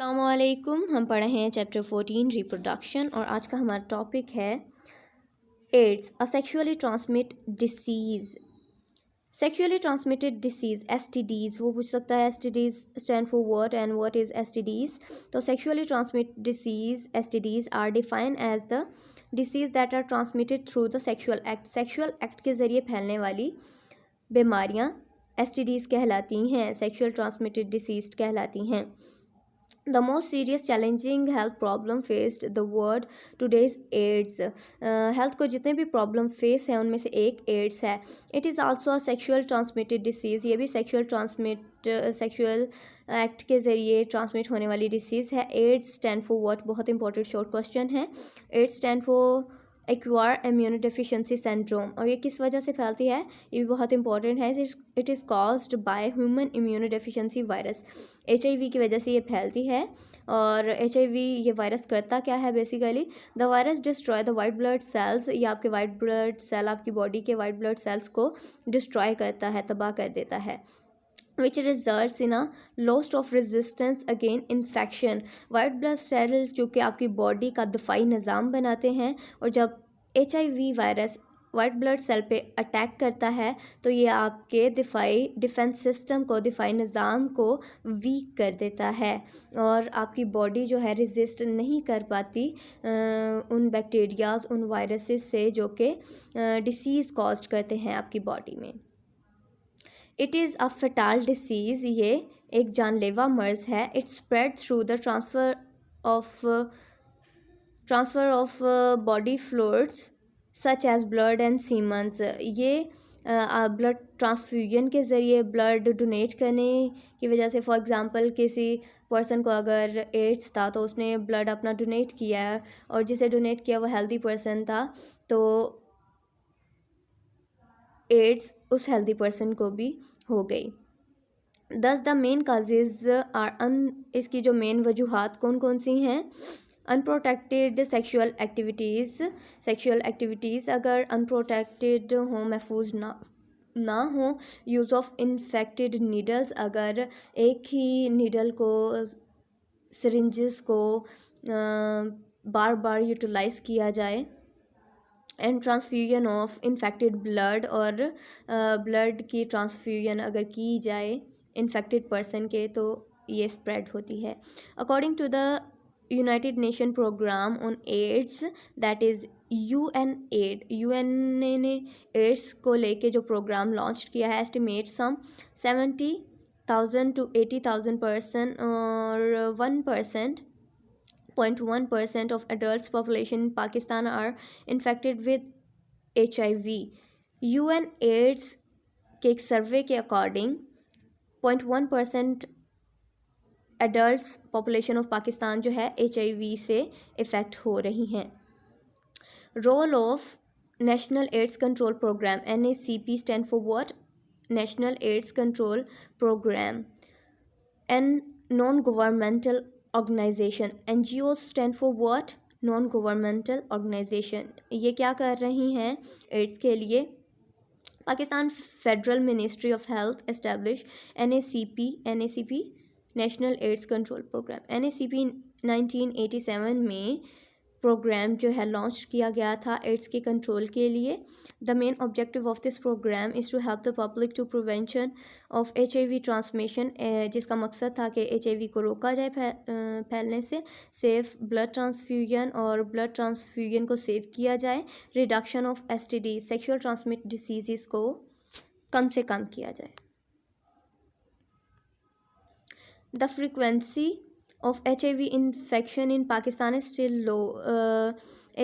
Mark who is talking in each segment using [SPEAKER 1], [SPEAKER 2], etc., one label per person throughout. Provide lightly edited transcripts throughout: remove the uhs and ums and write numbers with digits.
[SPEAKER 1] अस्सलामुअलैकुम। हम पढ़े हैं चैप्टर 14 रिप्रोडक्शन और आज का हमारा टॉपिक है AIDS, a sexually transmit disease. Sexually transmitted disease STDs, वो पूछ सकता है STDs stand for what and what is STDs. तो sexually transmit disease STDs are defined as the disease that are transmitted through the sexual act. Sexual act के ज़रिए फैलने वाली बीमारियाँ एसटीडीज़ कहलाती हैं, सेक्सुअल ट्रांसमिटेड डिसीज़ कहलाती हैं। The most serious challenging health problem faced the world today is AIDS. Health को जितने भी प्रॉब्लम फेस हैं उनमें से एक एड्स है। It is also a sexual transmitted disease, ये भी सेक्शुअल एक्ट के ज़रिए ट्रांसमिट होने वाली डिसीज़ है। एड्स स्टैंड फॉर व्हाट, बहुत इंपॉर्टेंट शॉर्ट क्वेश्चन है। AIDS stand for acquire immunodeficiency syndrome, और ये किस वजह से फैलती है ये भी बहुत इंपॉर्टेंट है। It is caused by human immunodeficiency virus. HIV की वजह से ये फैलती है। और HIV ये वायरस करता क्या है basically, the virus destroy the white blood cells, ये आपके वाइट ब्लड सेल, आपकी बॉडी के वाइट ब्लड सेल्स को डिस्ट्रॉय करता है, तबाह कर देता है। which results in a loss of resistance against infection. White blood cell जो कि आपकी बॉडी का दिफाई निज़ाम बनाते हैं, और जब HIV virus white blood cell पे अटैक करता है तो ये आपके डिफेंस सिस्टम को, दिफाई निज़ाम को वीक कर देता है, और आपकी बॉडी जो है रेजिस्ट नहीं कर पाती उन बैक्टीरियाज, उन वायरसेस से जो कि डिसीज़ कॉज करते हैं आपकी बॉडी में। इट इज़ अ फटाल डिसीज़, ये एक जानलेवा मर्ज़ है। It spread through the transfer of body fluids such as blood and Simmons, ये ब्लड ट्रांसफ्यूजन के ज़रिए, ब्लड डोनेट करने की वजह से, फॉर एग्ज़ाम्पल किसी पर्सन को अगर एड्स था तो उसने ब्लड अपना डोनेट किया है, और जिसे डोनेट किया वो हेल्दी पर्सन था, तो एड्स उस हेल्दी पर्सन को भी हो गई। दस द मेन काजेज़ आर इसकी जो मेन वजूहात कौन कौन सी हैं, अनप्रोटेक्टेड सेक्सुअल एक्टिविटीज़ अगर अनप्रोटेक्टेड हो, महफूज ना हो, यूज़ ऑफ इन्फेक्टेड नीडल्स, अगर एक ही नीडल को, सिरिंजेस को बार बार यूटिलाइज़ किया जाए, and transfusion of infected blood, और ब्लड की ट्रांसफ्यूजन अगर की जाए इन्फेक्टेड पर्सन के तो ये स्प्रेड होती है। According to the United Nation programme on AIDS, that is UN ने एड्स को लेके जो प्रोग्राम लॉन्च किया है, एस्टिमेट सम 70,000 to 80,000 पर्सन और 0.1% of adults population in Pakistan are infected with HIV. UN AIDS के एक सर्वे के according 0.1% adults population of Pakistan जो है HIV से इफ़ेक्ट हो रही हैं। Role of national AIDS control programme, NACP stand for what, national AIDS control programme. An non governmental organisation, NGO stand for what, non governmental organisation. ये क्या कर रही हैं एड्स के लिए, Pakistan federal ministry of health establish NACP national AIDS control programme. NACP 1987 में programme जो है लॉन्च किया गया था एड्स के कंट्रोल के लिए। The main objective of this programme is to help the public to prevention of HIV transmission, जिसका मकसद था कि HIV को रोका जाए फैलने से, सेफ ब्लड ट्रांसफ्यूजन, और ब्लड ट्रांसफ्यूजन को सेव किया जाए, reduction of STD sexual transmit disease को कम से कम किया जाए। The frequency of HIV infection in Pakistan is still low,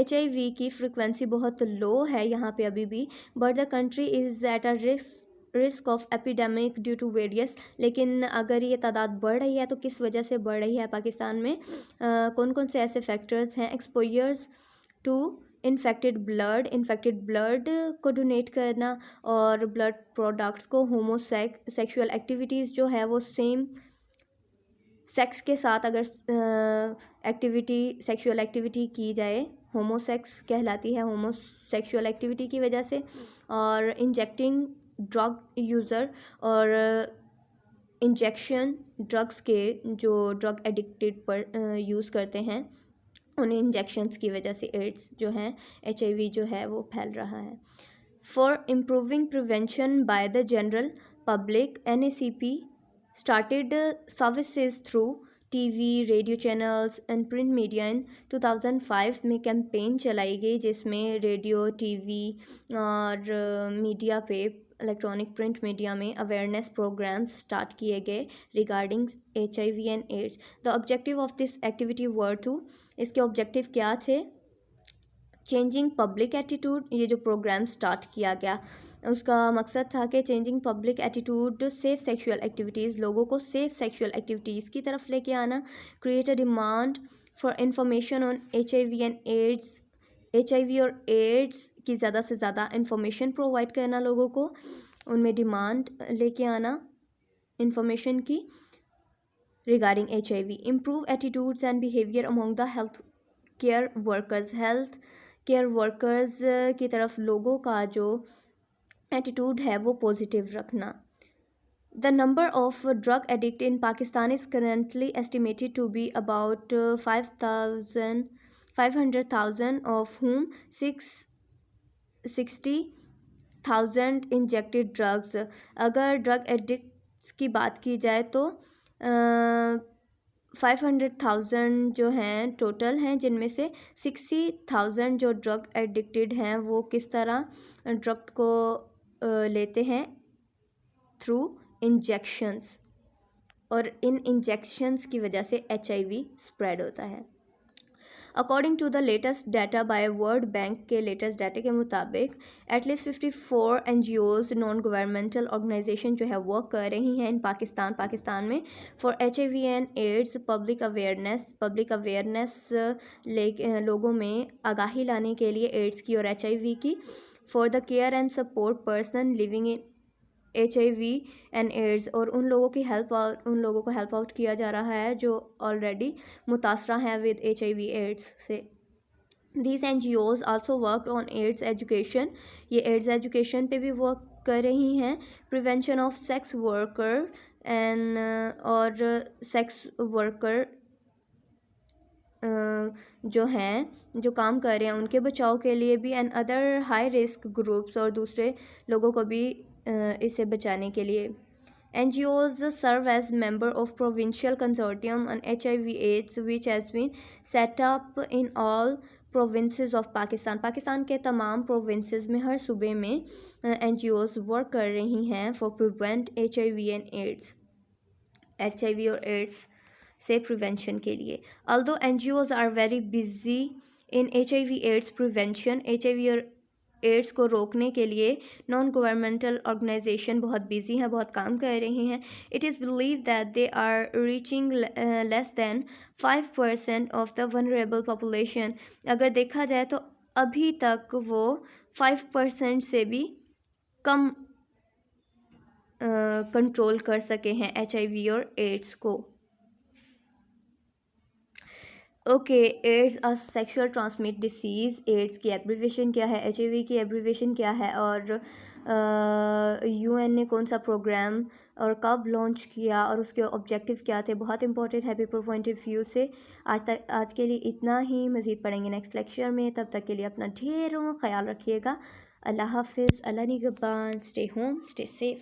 [SPEAKER 1] HIV की फ्रीक्वेंसी बहुत लो है यहाँ पे अभी भी, but the country is at a risk of epidemic due to various, लेकिन अगर ये तादाद बढ़ रही है तो किस वजह से बढ़ रही है पाकिस्तान में, कौन कौन से ऐसे फैक्टर्स हैं, एक्सपोजर्स टू इन्फेक्टेड ब्लड को डोनेट करना, और ब्लड प्रोडक्ट्स को, सेक्सुअल एक्टिविटीज़ जो है वो सेम सेक्स के साथ अगर सेक्सुअल एक्टिविटी की जाए, होमोसेक्स कहलाती है होमोसेक्सुअल एक्टिविटी की वजह से, और इंजेक्टिंग ड्रग यूज़र, और इंजेक्शन ड्रग्स के जो ड्रग एडिक्टेड पर यूज़ करते हैं उन इंजेक्शन्स की वजह से एड्स जो है HIV जो है वो फैल रहा है. For improving prevention by the general public NACP started services through TV, radio channels and print media. In 2005 में कैंपेन चलाई गई जिसमें रेडियो, TV और मीडिया पे इलेक्ट्रॉनिक प्रिंट मीडिया में अवेयरनेस प्रोग्राम्स स्टार्ट किए गए regarding HIV and AIDS. The objective of this activity were to, इसके ऑब्जेक्टिव क्या थे? Changing public attitude. ये जो प्रोग्राम स्टार्ट किया गया उसका मकसद था कि changing public attitude, safe sexual activities, लोगों को सेफ सेक्सुअल एक्टिविटीज़ की तरफ लेके आना. Create a demand for information on HIV and AIDS. HIV और एड्स की ज़्यादा से ज़्यादा इंफॉर्मेशन प्रोवाइड करना लोगों को, उनमें डिमांड लेके आना इंफॉर्मेशन की regarding HIV. Improve attitudes and behaviour among the health care workers. Health care workers की तरफ लोगों का जो एटीट्यूड है वो पॉजिटिव रखना. The number of drug addict in Pakistan is currently estimated to be about 500,000 of whom 60,000 injected drugs. अगर drug addicts की बात की जाए तो 500,000 जो हैं टोटल हैं, जिनमें से 60,000 जो ड्रग एडिक्टेड हैं वो किस तरह ड्रग को लेते हैं? Through injections. और इन इंजेक्शंस की वजह से HIV स्प्रेड होता है. According to the latest data by world bank के लेटेस्ट डाटा के मुताबिक at least 54 NGOs non governmental organisation जो है वर्क कर रही हैं इन पाकिस्तान में for HIV and AIDS. Public awareness लोगों में आगाही लाने के लिए एड्स की और HIV की. For the care and support person living in HIV and AIDS. और उन लोगों को हेल्प आउट किया जा रहा है जो ऑलरेडी मुतासरा हैं विद HIV एड्स से. These NGOs also worked on AIDS education. ये AIDS education पे भी वर्क कर रही हैं. Prevention of sex worker and और सेक्स वर्कर जो हैं जो काम कर रहे हैं उनके बचाव के लिए भी and other high risk groups और दूसरे लोगों को भी इसे बचाने के लिए. NGOs serve as member of provincial consortium on HIV/AIDS which has been set up in all provinces of Pakistan. Pakistan के तमाम प्रोविंसेस में हर सूबे में NGOs वर्क कर रही हैं for prevent HIV and AIDS. HIV और AIDS से प्रिवेंशन के लिए. Although NGOs are very busy in HIV/AIDS prevention, HIV और एड्स को रोकने के लिए नॉन गवर्नमेंटल ऑर्गेनाइजेशन बहुत बिजी हैं, बहुत काम कर रही हैं. It is believe that they are reaching less than 5% of the vulnerable population. अगर देखा जाए तो अभी तक वो 5% से भी कम कंट्रोल कर सके हैं HIV और एड्स को. Okay, AIDS a sexual transmit disease. AIDS की एब्रीवेशन क्या है, HIV की एब्रीवेशन क्या है, और UN ने कौन सा प्रोग्राम और कब लॉन्च किया और उसके ऑब्जेक्टिव क्या थे, बहुत इंपॉर्टेंट है पेपर पॉइंट ऑफ व्यू से. आज के लिए इतना ही. मज़ीद पढ़ेंगे नेक्स्ट लेक्चर में. तब तक के लिए अपना ढेरों ख्याल रखिएगा. अल्लाह हाफिज़. अल्लाह निगहबान. Stay home, stay safe.